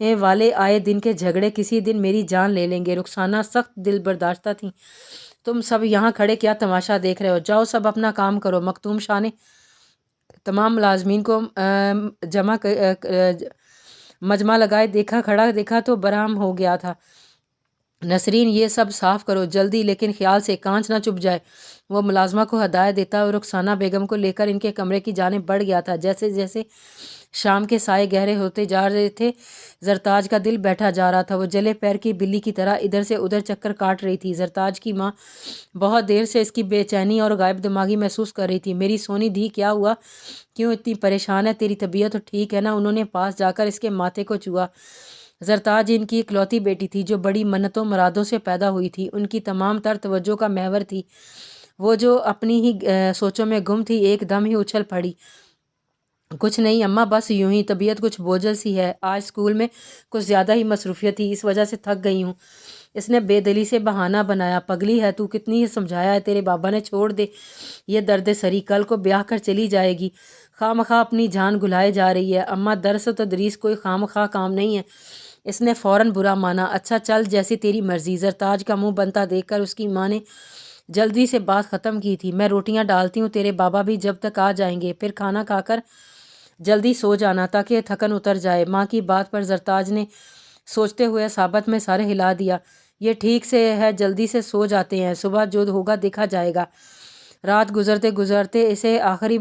والے آئے دن کے جھگڑے کسی دن میری جان لے لیں گے۔ رخسانہ سخت دل برداشتہ تھیں۔ تم سب یہاں کھڑے کیا تماشا دیکھ رہے ہو؟ جاؤ سب اپنا کام کرو۔ مکتوم شاہ نے تمام ملازمین کو مجمع لگائے دیکھا تو برہم ہو گیا تھا۔ نسرین یہ سب صاف کرو جلدی، لیکن خیال سے کانچ نہ چبھ جائے۔ وہ ملازمہ کو ہدایت دیتا اور رخسانہ بیگم کو لے کر ان کے کمرے کی جانب بڑھ گیا تھا۔ جیسے جیسے شام کے سائے گہرے ہوتے جا رہے تھے زرتاج کا دل بیٹھا جا رہا تھا۔ وہ جلے پیر کی بلی کی طرح ادھر سے ادھر چکر کاٹ رہی تھی۔ زرتاج کی ماں بہت دیر سے اس کی بے چینی اور غائب دماغی محسوس کر رہی تھی۔ میری سونی دھی کیا ہوا؟ کیوں اتنی پریشان ہے؟ تیری طبیعت تو ٹھیک ہے نا؟ انہوں نے پاس جا کر اس کے ماتھے کو چھوا۔ زرتاج ان کی اکلوتی بیٹی تھی جو بڑی منتوں مرادوں سے پیدا ہوئی تھی۔ ان کی تمام تر توجہ کا محور تھی۔ وہ جو اپنی ہی سوچوں میں گم تھی ایک دم ہی اچھل پڑی۔ کچھ نہیں اماں، بس یوں ہی طبیعت کچھ بوجھل سی ہے۔ آج اسکول میں کچھ زیادہ ہی مصروفیت تھی، اس وجہ سے تھک گئی ہوں۔ اس نے بے دلی سے بہانہ بنایا۔ پگلی ہے تو، کتنی ہی سمجھایا ہے تیرے بابا نے، چھوڑ دے یہ درد سری، کل کو بیاہ کر چلی جائے گی، خواہ مخواہ اپنی جان گھلائے جا رہی ہے۔ اماں درس و تدریس کوئی خواہ مخواہ کام نہیں ہے۔ اس نے فوراً برا مانا۔ اچھا چل جیسی تیری مرضی۔ زرتاج کا منہ بنتا دیکھ کر اس کی ماں نے جلدی سے بات ختم کی تھی۔ میں روٹیاں ڈالتی ہوں، تیرے بابا بھی جب تک آ جائیں گے، پھر کھانا کھا کر جلدی سو جانا تاکہ تھکن اتر جائے۔ ماں کی بات پر زرتاج نے سوچتے ہوئے ثابت میں سر ہلا دیا۔ یہ ٹھیک سے ہے، جلدی سے سو جاتے ہیں، صبح جو ہوگا دیکھا جائے گا۔ رات گزرتے گزرتے اسے آخری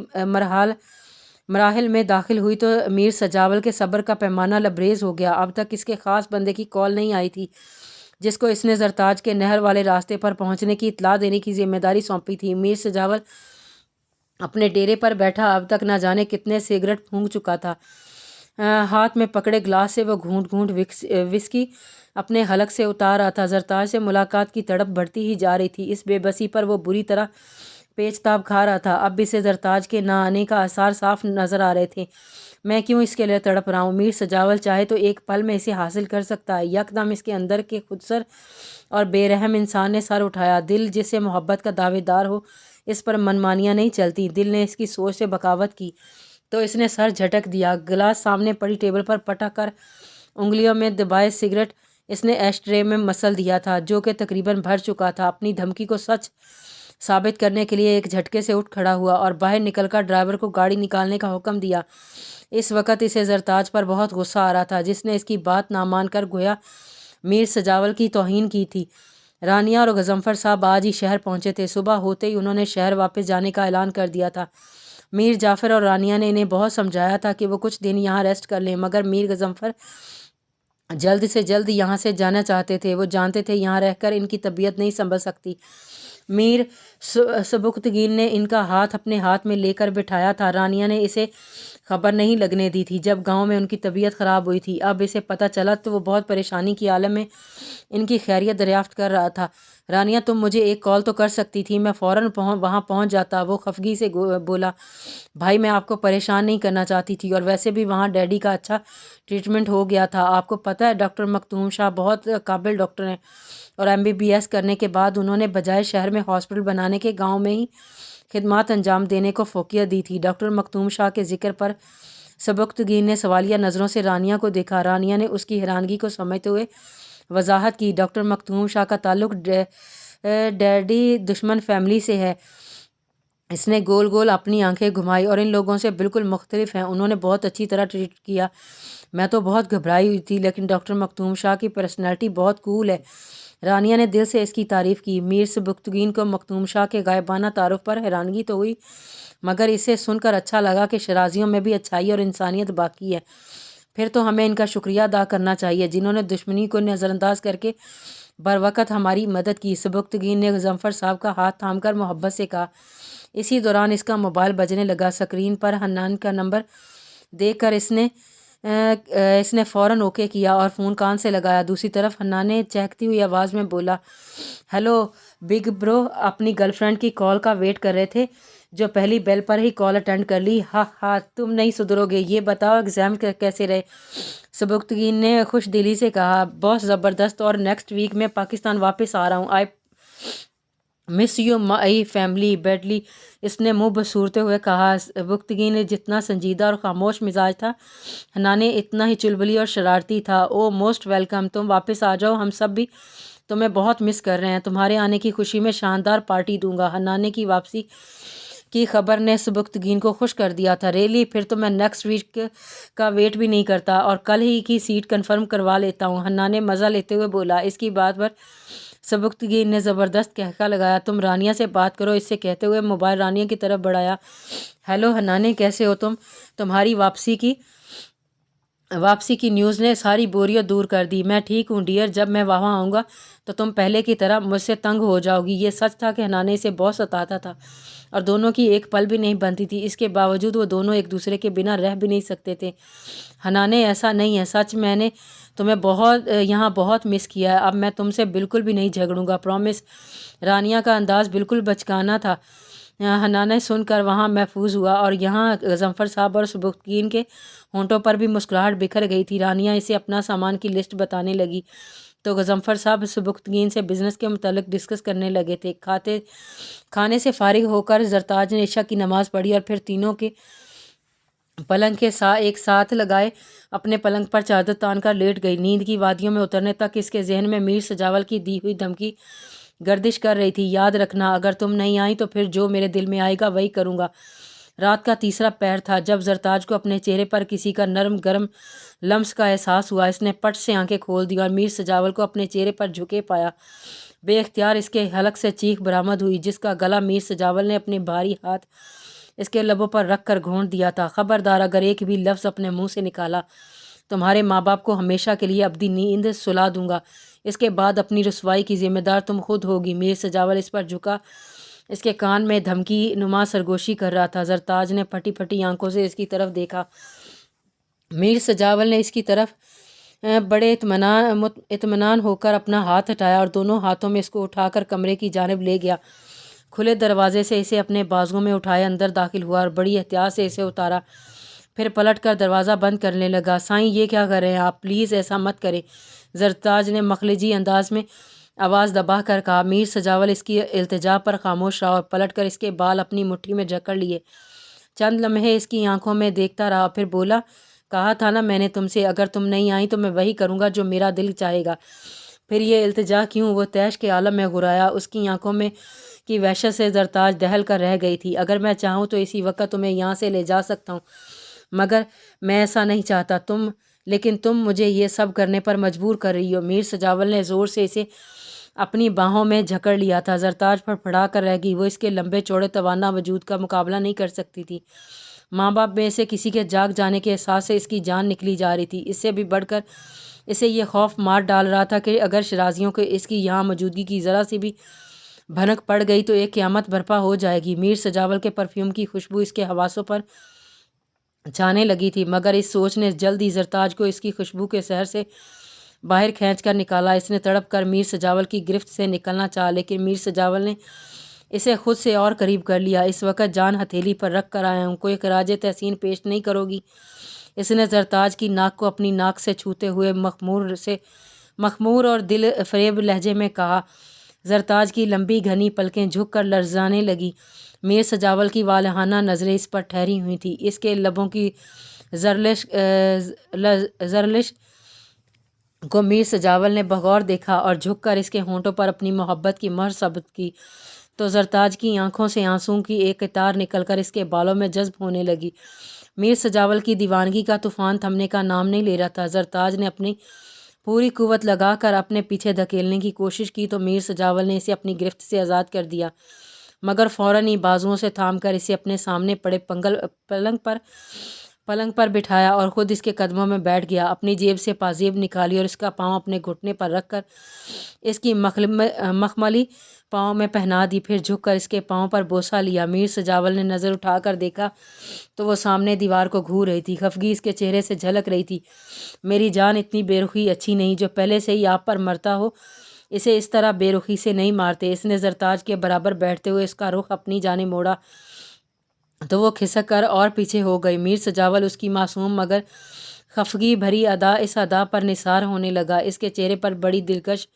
مراحل میں داخل ہوئی تو میر سجاول کے صبر کا پیمانہ لبریز ہو گیا۔ اب تک اس کے خاص بندے کی کال نہیں آئی تھی جس کو اس نے زرتاج کے نہر والے راستے پر پہنچنے کی اطلاع دینے کی ذمہ داری سونپی تھی۔ میر سجاول اپنے ڈیرے پر بیٹھا اب تک نہ جانے کتنے سگریٹ پھونک چکا تھا۔ ہاتھ میں پکڑے گلاس سے وہ گھونٹ گھونٹ وسکی اپنے حلق سے اتار رہا تھا۔ زرتاج سے ملاقات کی تڑپ بڑھتی ہی جا رہی تھی۔ اس بے بسی پر وہ بری طرح پیچ تاب کھا رہا تھا۔ اب اسے زرتاج کے نہ آنے کا آثار صاف نظر آ رہے تھے۔ میں کیوں اس کے لیے تڑپ رہا ہوں؟ میر سجاول چاہے تو ایک پل میں اسے حاصل کر سکتا ہے۔ یک دم اس کے اندر کے خودسر اور بے رحم انسان نے سر اٹھایا۔ دل جس سے محبت کا دعوے دار ہو اس پر منمانیاں نہیں چلتی۔ دل نے اس کی سوچ سے بغاوت کی تو اس نے سر جھٹک دیا۔ گلاس سامنے پڑی ٹیبل پر پٹک کر انگلیوں میں دبائے سگریٹ اس نے ایش ٹرے میں مسل دیا تھا جو کہ تقریباً بھر چکا تھا۔ اپنی دھمکی کو سچ ثابت کرنے کے لیے ایک جھٹکے سے اٹھ کھڑا ہوا اور باہر نکل کر ڈرائیور کو گاڑی نکالنے کا حکم دیا۔ اس وقت اسے زرتاج پر بہت غصہ آ رہا تھا جس نے اس کی بات نہ مان کر گویا میر سجاول کی توہین کی تھی۔ رانیہ اور غضنفر صاحب آج ہی شہر پہنچے تھے۔ صبح ہوتے ہی انہوں نے شہر واپس جانے کا اعلان کر دیا تھا۔ میر جعفر اور رانیہ نے انہیں بہت سمجھایا تھا کہ وہ کچھ دن یہاں ریسٹ کر لیں، مگر میر غضنفر جلد سے جلد یہاں سے جانا چاہتے تھے۔ وہ جانتے تھے یہاں رہ کر ان کی طبیعت نہیں سنبھل سکتی۔ میر سبکتگین نے ان کا ہاتھ اپنے ہاتھ میں لے کر بٹھایا تھا۔ رانیہ نے اسے خبر نہیں لگنے دی تھی جب گاؤں میں ان کی طبیعت خراب ہوئی تھی۔ اب اسے پتہ چلا تو وہ بہت پریشانی کی عالم میں ان کی خیریت دریافت کر رہا تھا۔ رانیہ تم مجھے ایک کال تو کر سکتی تھی، میں فوراً وہاں پہنچ جاتا۔ وہ خفگی سے بولا۔ بھائی میں آپ کو پریشان نہیں کرنا چاہتی تھی، اور ویسے بھی وہاں ڈیڈی کا اچھا ٹریٹمنٹ ہو گیا تھا۔ آپ کو پتہ ہے ڈاکٹر مکتوم شاہ بہت قابل ڈاکٹر ہیں، اور MBBS کرنے کے بعد انہوں نے بجائے شہر میں ہاسپٹل بنانے کے گاؤں میں ہی خدمات انجام دینے کو فوقیت دی تھی۔ ڈاکٹر مکتوم شاہ کے ذکر پر سبکتگین نے سوالیہ نظروں سے رانیہ کو دیکھا۔ رانیہ نے اس کی حیرانگی کو سمجھتے ہوئے وضاحت کی۔ ڈاکٹر مکتوم شاہ کا تعلق ڈیڈی دشمن فیملی سے ہے۔ اس نے گول گول اپنی آنکھیں گھمائی۔ اور ان لوگوں سے بالکل مختلف ہیں، انہوں نے بہت اچھی طرح ٹریٹ کیا۔ میں تو بہت گھبرائی ہوئی تھی، لیکن ڈاکٹر مکتوم شاہ کی پرسنالٹی بہت کول ہے۔ رانیہ نے دل سے اس کی تعریف کی۔ میر سبکتگین کو مکتوم شاہ کے غائبانہ تعارف پر حیرانگی تو ہوئی، مگر اسے سن کر اچھا لگا کہ شرازیوں میں بھی اچھائی اور انسانیت باقی ہے۔ پھر تو ہمیں ان کا شکریہ ادا کرنا چاہیے جنہوں نے دشمنی کو نظر انداز کر کے بروقت ہماری مدد کی۔ سبکتگین نے غضنفر صاحب کا ہاتھ تھام کر محبت سے کہا۔ اسی دوران اس کا موبائل بجنے لگا۔ اسکرین پر حنان کا نمبر دیکھ کر اس نے فوراً اوکے کیا اور فون کان سے لگایا۔ دوسری طرف حنان نے چہکتی ہوئی آواز میں بولا، ہیلو بگ برو، اپنی گرل فرینڈ کی کال کا ویٹ کر رہے تھے جو پہلی بیل پر ہی کال اٹینڈ کر لی۔ ہاں ہاں، تم نہیں سدھرو گے۔ یہ بتاؤ ایگزام کیسے رہے؟ سبکتگین نے خوش دلی سے کہا، بہت زبردست، اور نیکسٹ ویک میں پاکستان واپس آ رہا ہوں۔ Miss you my family badly, اس نے منہ بسورتے ہوئے کہا۔ سبکتگین نے جتنا سنجیدہ اور خاموش مزاج تھا، حنانے اتنا ہی چلبلی اور شرارتی تھا۔ او موسٹ ویلکم، تم واپس آ جاؤ، ہم سب بھی تمہیں بہت مس کر رہے ہیں، تمہارے آنے کی خوشی میں شاندار پارٹی دوں گا۔ حنانے کی واپسی کی خبر نے سبکتگین کو خوش کر دیا تھا۔ ریلی، پھر تو میں نیکسٹ ویک کا ویٹ بھی نہیں کرتا اور کل ہی کی سیٹ کنفرم کروا لیتا ہوں، حنانے مزہ لیتے ہوئے بولا۔ اس کی بات پر سبکتگین نے زبردست قہقہ لگایا۔ تم رانیہ سے بات کرو، اس سے کہتے ہوئے موبائل رانیہ کی طرف بڑھایا۔ ہیلو حنانے، کیسے ہو تم؟ تمہاری واپسی کی نیوز نے ساری بوریت دور کر دی۔ میں ٹھیک ہوں ڈیئر، جب میں وہاں آؤں گا تو تم پہلے کی طرح مجھ سے تنگ ہو جاؤ گی۔ یہ سچ تھا کہ حنانے اسے بہت ستاتا تھا اور دونوں کی ایک پل بھی نہیں بنتی تھی، اس کے باوجود وہ دونوں ایک دوسرے کے بنا رہ بھی نہیں سکتے تھے۔ حنانے ایسا نہیں ہے، سچ میں نے تمہیں یہاں بہت مس کیا ہے، اب میں تم سے بالکل بھی نہیں جھگڑوں گا، پرومس۔ رانیہ کا انداز بالکل بچکانہ تھا۔ حنانے سن کر وہاں محفوظ ہوا اور یہاں غضنفر صاحب اور سبکتگین کے ہونٹوں پر بھی مسکراہٹ بکھر گئی تھی۔ رانیہ اسے اپنا سامان کی لسٹ بتانے لگی تو غضنفر صاحب سبکتگین سے بزنس کے متعلق ڈسکس کرنے لگے تھے۔ کھانے سے فارغ ہو کر زرتاج نے عشاء کی نماز پڑھی اور پھر تینوں کے پلنگ کے ایک ساتھ لگائے اپنے پلنگ پر چادر تان کر لیٹ گئی۔ نیند کی وادیوں میں اترنے تک اس کے ذہن میں میر سجاول کی دی ہوئی دھمکی گردش کر رہی تھی۔ یاد رکھنا، اگر تم نہیں آئی تو پھر جو میرے دل میں آئے گا وہی کروں گا۔ رات کا تیسرا پہر تھا جب زرتاج کو اپنے چہرے پر کسی کا نرم گرم لمس کا احساس ہوا۔ اس نے پٹ سے آنکھیں کھول دی اور میر سجاول کو اپنے چہرے پر جھکے پایا۔ بے اختیار اس کے حلق سے چیخ برآمد ہوئی، جس کا گلا میر سجاول نے اپنے بھاری ہاتھ اس کے لبوں پر رکھ کر گھونٹ دیا تھا۔ خبردار، اگر ایک بھی لفظ اپنے منہ سے نکالا تمہارے ماں باپ کو ہمیشہ کے لیے ابدی نیند سلا دوں گا، اس کے بعد اپنی رسوائی کی ذمہ دار تم خود ہوگی۔ میر سجاول اس پر جھکا، اس کے کان میں دھمکی نما سرگوشی کر رہا تھا۔ زرتاج نے پھٹی پھٹی آنکھوں سے اس کی طرف دیکھا۔ میر سجاول نے اس کی طرف بڑے اطمینان ہو کر اپنا ہاتھ ہٹایا اور دونوں ہاتھوں میں اس کو اٹھا کر کمرے کی جانب لے گیا۔ کھلے دروازے سے اسے اپنے بازوؤں میں اٹھائے اندر داخل ہوا اور بڑی احتیاط سے اسے اتارا، پھر پلٹ کر دروازہ بند کرنے لگا۔ سائیں، یہ کیا کر رہے ہیں آپ؟ پلیز ایسا مت کریں، زرتاج نے مخلجی انداز میں آواز دبا کر کہا۔ میر سجاول اس کی التجا پر خاموش رہا اور پلٹ کر اس کے بال اپنی مٹھی میں جکڑ لیے۔ چند لمحے اس کی آنکھوں میں دیکھتا رہا، پھر بولا، کہا تھا نا میں نے تم سے، اگر تم نہیں آئی تو میں وہی کروں گا جو میرا دل چاہے گا۔ پھر یہ التجا کیوں؟ وہ طیش کے عالم میں غرایا۔ اس کی آنکھوں میں کی وحشت سے زرتاج دہل کر رہ گئی تھی۔ اگر میں چاہوں تو اسی وقت تمہیں یہاں سے لے جا سکتا ہوں، مگر میں ایسا نہیں چاہتا، لیکن تم مجھے یہ سب کرنے پر مجبور کر رہی ہو۔ میر سجاول نے زور سے اسے اپنی باہوں میں جکڑ لیا تھا۔ زرتاج پھڑپھڑا کر رہ گئی، وہ اس کے لمبے چوڑے توانا وجود کا مقابلہ نہیں کر سکتی تھی۔ ماں باپ میں سے کسی کے جاگ جانے کے احساس سے اس کی جان نکلی جا رہی تھی۔ اس سے بھی بڑھ کر اسے یہ خوف مار ڈال رہا تھا کہ اگر شرازیوں کو اس کی یہاں موجودگی کی ذرا سی بھی بھنک پڑ گئی تو ایک قیامت برپا ہو جائے گی۔ میر سجاول کے پرفیوم کی خوشبو اس کے حواسوں پر چھانے لگی تھی، مگر اس سوچ نے جلد ہی زرتاج کو اس کی خوشبو کے شہر سے باہر کھینچ کر نکالا۔ اس نے تڑپ کر میر سجاول کی گرفت سے نکلنا چاہا، لیکن میر سجاول نے اسے خود سے اور قریب کر لیا۔ اس وقت جان ہتھیلی پر رکھ کر آیا ہوں، کوئی خراج تحسین پیش نہیں کرو گی؟ اس نے زرتاج کی ناک کو اپنی ناک سے چھوتے ہوئے مخمور اور دل فریب لہجے میں کہا۔ زرتاج کی لمبی گھنی پلکیں جھک کر لرزانے لگی۔ میر سجاول کی والہانہ نظریں اس پر ٹھہری ہوئی تھیں۔ اس کے لبوں کی زرلش کو میر سجاول نے بغور دیکھا اور جھک کر اس کے ہونٹوں پر اپنی محبت کی مہر ثبت کی تو زرتاج کی آنکھوں سے آنسوؤں کی ایک قطار نکل کر اس کے بالوں میں جذب ہونے لگی۔ میر سجاول کی دیوانگی کا طوفان تھمنے کا نام نہیں لے رہا تھا۔ زرتاج نے اپنی پوری قوت لگا کر اپنے پیچھے دھکیلنے کی کوشش کی تو میر سجاول نے اسے اپنی گرفت سے آزاد کر دیا، مگر فوراً ہی بازوؤں سے تھام کر اسے اپنے سامنے پڑے پلنگ پر بٹھایا اور خود اس کے قدموں میں بیٹھ گیا۔ اپنی جیب سے پازیب نکالی اور اس کا پاؤں اپنے گھٹنے پر رکھ کر اس کی مخملی پاؤں میں پہنا دی، پھر جھک کر اس کے پاؤں پر بوسہ لیا۔ میر سجاول نے نظر اٹھا کر دیکھا تو وہ سامنے دیوار کو گھور رہی تھی، خفگی اس کے چہرے سے جھلک رہی تھی۔ میری جان، اتنی بے رخی اچھی نہیں، جو پہلے سے ہی آپ پر مرتا ہو اسے اس طرح بے رخی سے نہیں مارتے۔ اس نے زرتاج کے برابر بیٹھتے ہوئے اس کا رخ اپنی جانب موڑا تو وہ کھسک کر اور پیچھے ہو گئی۔ میر سجاول اس کی معصوم مگر خفگی بھری ادا، اس ادا پر نثار ہونے لگا۔ اس کے چہرے پر بڑی دلکش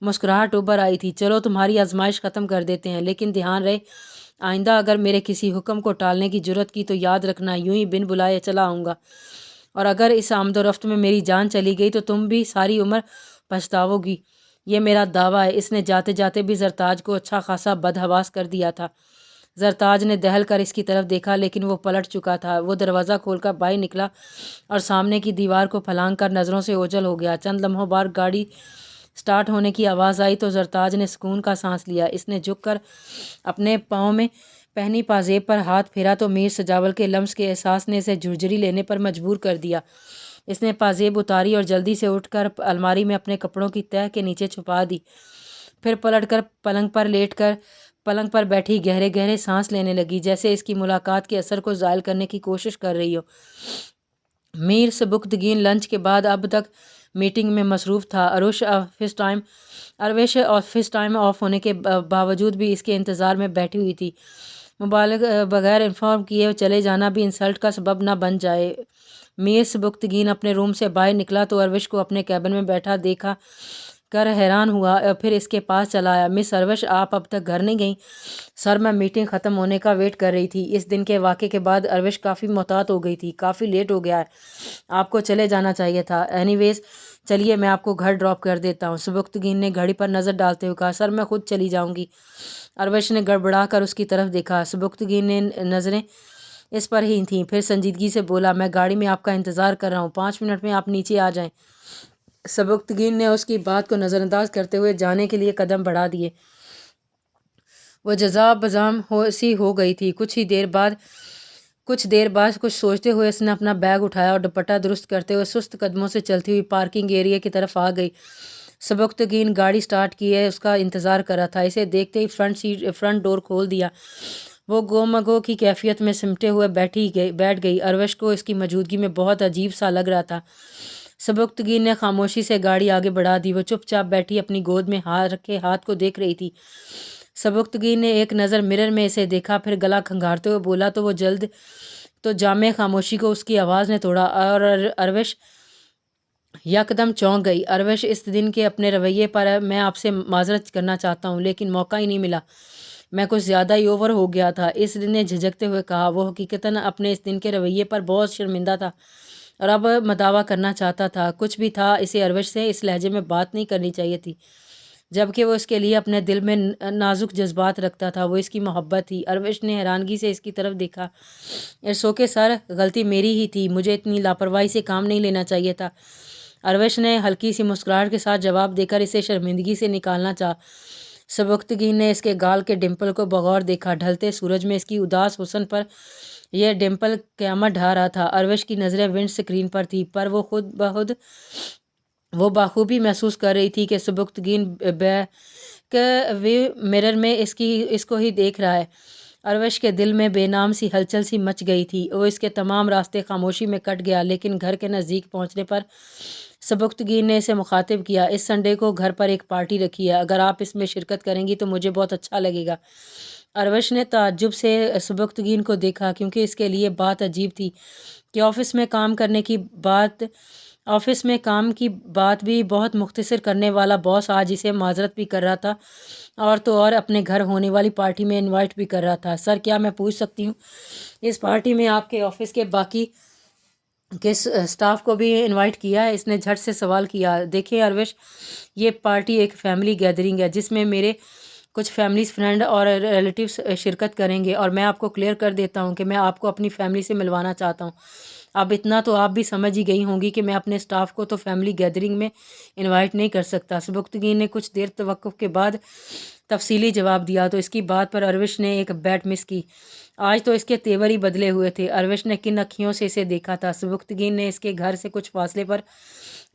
مسکراہٹ ابھر آئی تھی۔ چلو تمہاری آزمائش ختم کر دیتے ہیں، لیکن دھیان رہے آئندہ اگر میرے کسی حکم کو ٹالنے کی جرت کی تو یاد رکھنا یوں ہی بن بلائے چلا آؤں گا، اور اگر اس آمد و رفت میں میری جان چلی گئی تو تم بھی ساری عمر پچھتاؤ گی، یہ میرا دعویٰ ہے۔ اس نے جاتے جاتے بھی زرتاج کو اچھا خاصا بدحواس کر دیا تھا۔ زرتاج نے دہل کر اس کی طرف دیکھا، لیکن وہ پلٹ چکا تھا۔ وہ دروازہ کھول کر باہر نکلا اور سامنے کی دیوار کو پھلانگ کر نظروں سے اوجھل ہو گیا۔ چند لمحوں بعد گاڑی سٹارٹ ہونے کی آواز آئی تو زرتاج نے سکون کا سانس لیا۔ اس نے جھک کر اپنے پاؤں میں پہنی پازیب پر ہاتھ پھیرا تو میر سجاول کے لمس کے احساس نے اسے جھرجھری لینے پر مجبور کر دیا۔ اس نے پازیب اتاری اور جلدی سے اٹھ کر الماری میں اپنے کپڑوں کی تہہ کے نیچے چھپا دی، پھر پلٹ کر پلنگ پر بیٹھی گہرے گہرے سانس لینے لگی، جیسے اس کی ملاقات کے اثر کو زائل کرنے کی کوشش کر رہی ہو۔ میر سبکتگین لنچ کے بعد اب تک میٹنگ میں مصروف تھا۔ اروش آفس ٹائم آف ہونے کے باوجود بھی اس کے انتظار میں بیٹھی ہوئی تھی۔ بغیر انفارم کیے چلے جانا بھی انسلٹ کا سبب نہ بن جائے۔ میر سبکتگین اپنے روم سے باہر نکلا تو اروش کو اپنے کیبن میں بیٹھا دیکھا کر حیران ہوا، پھر اس کے پاس چلا آیا۔ مس اروش، آپ اب تک گھر نہیں گئیں؟ سر، میں میٹنگ ختم ہونے کا ویٹ کر رہی تھی۔ اس دن کے واقعے کے بعد اروش کافی محتاط ہو گئی تھی۔ کافی لیٹ ہو گیا ہے، آپ کو چلے جانا چاہیے تھا۔ اینی ویز چلیے میں آپ کو گھر ڈراپ کر دیتا ہوں، سبکتگین نے گھڑی پر نظر ڈالتے ہوئے کہا۔ سر، میں خود چلی جاؤں گی۔ اروش نے گڑبڑا کر اس کی طرف دیکھا۔ سبکتگین نے نظریں اس پر ہی تھیں، پھر سنجیدگی سے بولا، میں گاڑی میں آپ کا انتظار کر رہا ہوں، 5 منٹ میں آپ نیچے آ جائیں۔ سبکتگین نے اس کی بات کو نظر انداز کرتے ہوئے جانے کے لیے قدم بڑھا دیے۔ وہ جذاب بزام سی ہو گئی تھی۔ کچھ دیر بعد کچھ سوچتے ہوئے اس نے اپنا بیگ اٹھایا اور دوپٹہ درست کرتے ہوئے سست قدموں سے چلتی ہوئی پارکنگ ایریا کی طرف آ گئی۔ سبکتگین گاڑی سٹارٹ کیے اس کا انتظار کر رہا تھا۔ اسے دیکھتے ہی فرنٹ ڈور کھول دیا۔ وہ گو کی کیفیت میں سمٹے ہوئے بیٹھ گئی۔ اروش کو اس کی موجودگی میں بہت عجیب سا لگ رہا تھا۔ سبکتگین نے خاموشی سے گاڑی آگے بڑھا دی۔ وہ چپ چاپ بیٹھی اپنی گود میں رکھے ہاتھ کو دیکھ رہی تھی۔ سبکتگین نے ایک نظر مرر میں اسے دیکھا، پھر گلا کھنگارتے ہوئے بولا تو جامع خاموشی کو اس کی آواز نے توڑا، اور اروش یکدم چونک گئی۔ اروش، اس دن کے اپنے رویے پر میں آپ سے معذرت کرنا چاہتا ہوں، لیکن موقع ہی نہیں ملا، میں کچھ زیادہ ہی اوور ہو گیا تھا، اس نے جھجکتے ہوئے کہا۔ وہ حقیقتاً اپنے اس دن کے رویے پر بہت شرمندہ تھا اور اب مداوع کرنا چاہتا تھا۔ کچھ بھی تھا، اسے اروش سے اس لہجے میں بات نہیں کرنی چاہیے تھی، جبکہ وہ اس کے لیے اپنے دل میں نازک جذبات رکھتا تھا۔ وہ اس کی محبت تھی۔ اروش نے حیرانگی سے اس کی طرف دیکھا۔ اٹس اوکے سر، غلطی میری ہی تھی، مجھے اتنی لاپرواہی سے کام نہیں لینا چاہیے تھا، اروش نے ہلکی سی مسکراہٹ کے ساتھ جواب دے کر اسے شرمندگی سے نکالنا چاہا۔ سبکتگین نے اس کے گال کے ڈمپل کو بغور دیکھا۔ ڈھلتے سورج میں اس کی اداس حسن پر یہ ڈمپل قیامت ڈھا رہا تھا۔ اروش کی نظریں ونڈ سکرین پر تھی، پر وہ بخوبی محسوس کر رہی تھی کہ سبکتگین بیک ویو مرر میں اس کو ہی دیکھ رہا ہے۔ اروش کے دل میں بے نام سی ہلچل سی مچ گئی تھی۔ وہ اس کے تمام راستے خاموشی میں کٹ گیا، لیکن گھر کے نزدیک پہنچنے پر سبکتگین نے اسے مخاطب کیا۔ اس سنڈے کو گھر پر ایک پارٹی رکھی ہے، اگر آپ اس میں شرکت کریں گی تو مجھے بہت اچھا لگے گا۔ اروش نے تعجب سے سبکتگین کو دیکھا، کیونکہ اس کے لیے بات عجیب تھی کہ آفس میں کام کی بات بھی بہت مختصر کرنے والا باس آج اسے معذرت بھی کر رہا تھا، اور تو اور اپنے گھر ہونے والی پارٹی میں انوائٹ بھی کر رہا تھا۔ سر، کیا میں پوچھ سکتی ہوں، اس پارٹی میں آپ کے آفس کے باقی کے سٹاف کو بھی انوائٹ کیا ہے؟ اس نے جھٹ سے سوال کیا۔ دیکھیں اروش، یہ پارٹی ایک فیملی گیدرنگ ہے جس میں میرے کچھ فیملیز فرینڈ اور ریلیٹیوز شرکت کریں گے، اور میں آپ کو کلیئر کر دیتا ہوں کہ میں آپ کو اپنی فیملی سے ملوانا چاہتا ہوں۔ اب اتنا تو آپ بھی سمجھ ہی گئی ہوں گی کہ میں اپنے سٹاف کو تو فیملی گیدرنگ میں انوائٹ نہیں کر سکتا۔ سبکتگین نے کچھ دیر توقف کے بعد تفصیلی جواب دیا، تو اس کی بات پر اروش نے ایک بیٹ مس کی۔ آج تو اس کے تیور ہی بدلے ہوئے تھے۔ اروش نے کن اکھیوں سے اسے دیکھا تھا۔ سبکتگین نے اس کے گھر سے کچھ فاصلے پر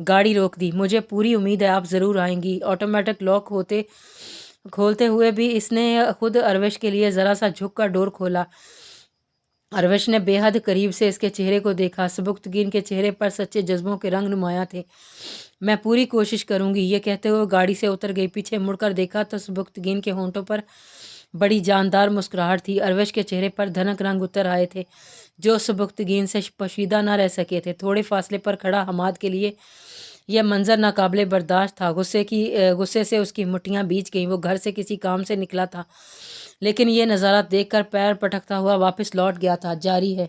گاڑی روک دی۔ مجھے پوری امید ہے آپ ضرور آئیں گی۔ آٹومیٹک لاک کھولتے ہوئے بھی اس نے خود اروش کے لیے ذرا سا جھک کر ڈور کھولا۔ اروش نے بے حد قریب سے اس کے چہرے کو دیکھا۔ سبکتگین کے چہرے پر سچے جذبوں کے رنگ نمایاں تھے۔ میں پوری کوشش کروں گی، یہ کہتے ہوئے گاڑی سے اتر گئی۔ پیچھے مڑ کر دیکھا تو سبکتگین کے ہونٹوں پر بڑی جاندار مسکراہٹ تھی۔ اروش کے چہرے پر دھنک رنگ اتر آئے تھے جو سبکتگین سے پوشیدہ نہ رہ سکے تھے۔ تھوڑے فاصلے پر کھڑا حماد کے لیے یہ منظر ناقابل برداشت تھا۔ غصے سے اس کی مٹھیاں بھیج گئیں۔ وہ گھر سے کسی کام سے نکلا تھا، لیکن یہ نظارہ دیکھ کر پیر پٹکتا ہوا واپس لوٹ گیا تھا۔ جاری ہے۔